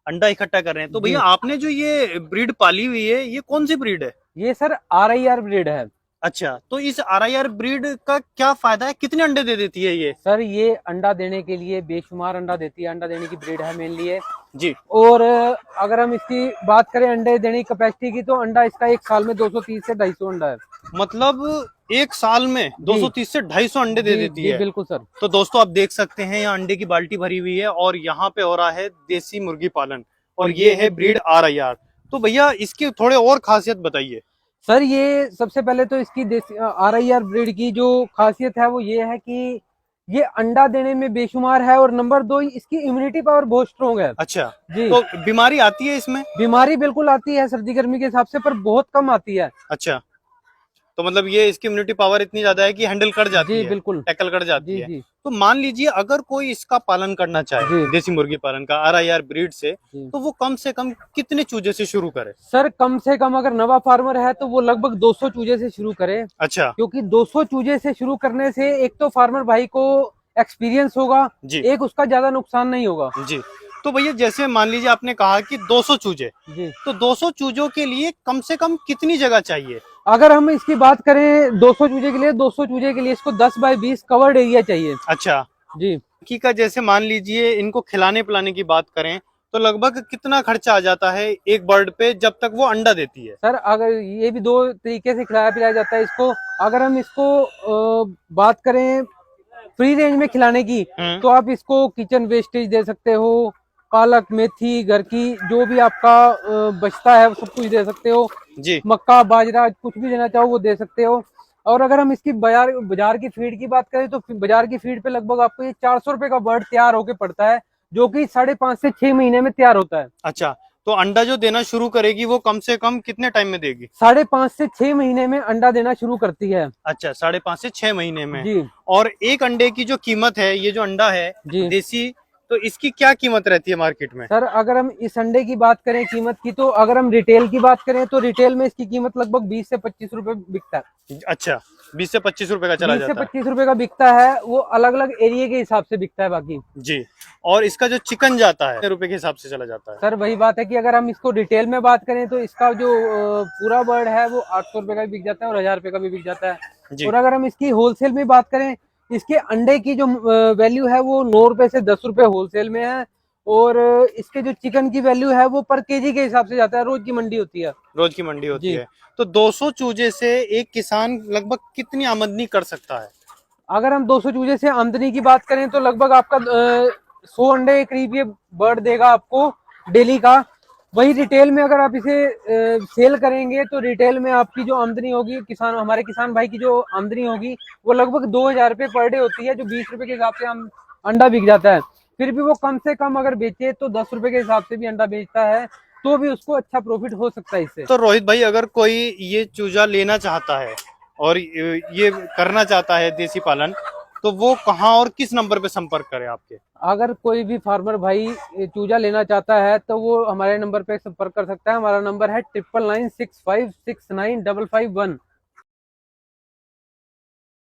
अंडा इकट्ठा कर रहे हैं। तो भैया आपने जो ये ब्रीड पाली हुई है, ये कौन सी ब्रीड है? ये सर RIR ब्रीड है। अच्छा, तो इस RIR ब्रीड का क्या फायदा है, कितने अंडे दे देती है ये? सर ये अंडा देने के लिए बेशुमार अंडा देती है, अंडा देने की ब्रीड है मेनली ये। जी। और अगर हम इसकी बात करें अंडे देने की कैपेसिटी की, तो अंडा इसका एक साल में 230 से 250 अंडा है। मतलब एक साल में जी 230 से 250 अंडे दे जी देती जी है। बिल्कुल सर। तो दोस्तों आप देख सकते हैं यहाँ अंडे की बाल्टी भरी हुई है और यहाँ पे हो रहा है देसी मुर्गी पालन, और ये है ब्रीड RIR। तो भैया इसकी थोड़े और खासियत बताइए। सर ये सबसे पहले तो इसकी देसी RIR ब्रीड की जो खासियत है वो ये है कि ये अंडा देने में बेशुमार है, और नंबर 2 इसकी इम्यूनिटी पावर बहुत स्ट्रोंग है। अच्छा, जी। तो बीमारी आती है इसमें? बीमारी बिल्कुल आती है सर्दी गर्मी के हिसाब से, पर बहुत कम आती है। अच्छा, तो मतलब ये इसकी इम्यूनिटी पावर इतनी ज्यादा है कि हैंडल कर जाती जी है, बिल्कुल। टैकल कर जाती जी है। जी तो मान लीजिए अगर कोई इसका पालन करना चाहे, जी देसी मुर्गी पालन का RIR ब्रीड से, जी। तो वो कम से कम कितने चूजे से शुरू करे? सर कम से कम अगर नवा फार्मर है तो वो लगभग 200 चूजे से शुरू करे, अच्छा। क्योंकि 200 चूजे से शुरू करने से एक तो फार्मर भाई को एक्सपीरियंस होगा, जी एक उसका ज्यादा नुकसान नहीं होगा। जी। तो भैया जैसे मान लीजिए आपने कहा कि 200 चूजे, जी। तो 200 चूजों के लिए कम से कम कितनी जगह चाहिए? अगर हम इसकी बात करें 200 चूजे के लिए, 200 चूजे के लिए इसको 10 बाय 20 कवर्ड एरिया चाहिए। अच्छा, जी। की का जैसे मान लीजिए इनको खिलाने पिलाने की बात करें, तो लगभग कितना खर्चा आ जाता है एक बर्ड पे जब तक वो अंडा देती है? सर अगर ये भी दो तरीके से खिलाया पिलाया जाता है इसको। अगर हम इसको बात करें फ्री रेंज में खिलाने की, तो आप इसको किचन वेस्टेज दे सकते हो, पालक मेथी घर की जो भी आपका बचता है वो सब कुछ दे सकते हो। जी। मक्का बाजरा कुछ भी देना चाहो वो दे सकते हो। और अगर हम इसकी बाजार बाजार की फीड की बात करें, तो बाजार की फीड पे लगभग आपको ये 400 रुपए का बर्ड तैयार होके पड़ता है, जो कि 5.5 से 6 महीने में तैयार होता है। अच्छा, तो अंडा जो देना शुरू करेगी वो कम से कम कितने टाइम में देगी? 5.5 से 6 महीने में अंडा देना शुरू करती है। अच्छा, 5.5 से 6 महीने में। जी और एक अंडे की जो कीमत है, ये जो अंडा है जी। देसी, तो इसकी क्या कीमत रहती है मार्केट में? सर अगर हम इस अंडे की बात करें कीमत की, तो अगर हम रिटेल की बात करें तो रिटेल में इसकी कीमत लगभग 20 से 25 रुपए बिकता है। अच्छा, 20 से 25 रुपए का चला 20 से जाता है। 25 रुपए का बिकता है, वो अलग अलग एरिया के हिसाब से बिकता है बाकी। जी। और इसका जो चिकन जाता है रुपए के हिसाब से चला जाता है? सर वही बात है कि अगर हम इसको रिटेल में बात करें तो इसका जो पूरा बर्ड है वो 800 रुपए का भी बिक जाता है और 1000 रुपए का भी बिक जाता है। जी। और अगर हम इसकी होलसेल में बात करें, इसके अंडे की जो वैल्यू है वो 9 रुपए से 10 रुपए होलसेल में है। और इसके जो चिकन की वैल्यू है वो पर केजी के हिसाब से जाता है, रोज की मंडी होती है। रोज की मंडी होती जी। है। तो 200 चूजे से एक किसान लगभग कितनी आमदनी कर सकता है? अगर हम 200 चूजे से आमदनी की बात करें तो लगभग आपका 100 अंडे के करीब ये बर्ड देगा आपको डेली का। वही रिटेल में अगर आप इसे सेल करेंगे तो रिटेल में आपकी जो आमदनी होगी, किसान हमारे किसान भाई की जो आमदनी होगी वो लगभग 2000 रुपये पर डे होती है, जो 20 रुपए के हिसाब से हम अंडा बिक जाता है। फिर भी वो कम से कम अगर बेचे तो 10 रुपए के हिसाब से भी अंडा बेचता है, तो भी उसको अच्छा प्रॉफिट हो सकता है इससे। तो रोहित भाई अगर कोई ये चूजा लेना चाहता है और ये करना चाहता है देसी पालन, तो वो कहाँ और किस नंबर पे संपर्क करे आपके? अगर कोई भी फार्मर भाई चूजा लेना चाहता है तो वो हमारे नंबर पे संपर्क कर सकता है। हमारा नंबर है 9996569551।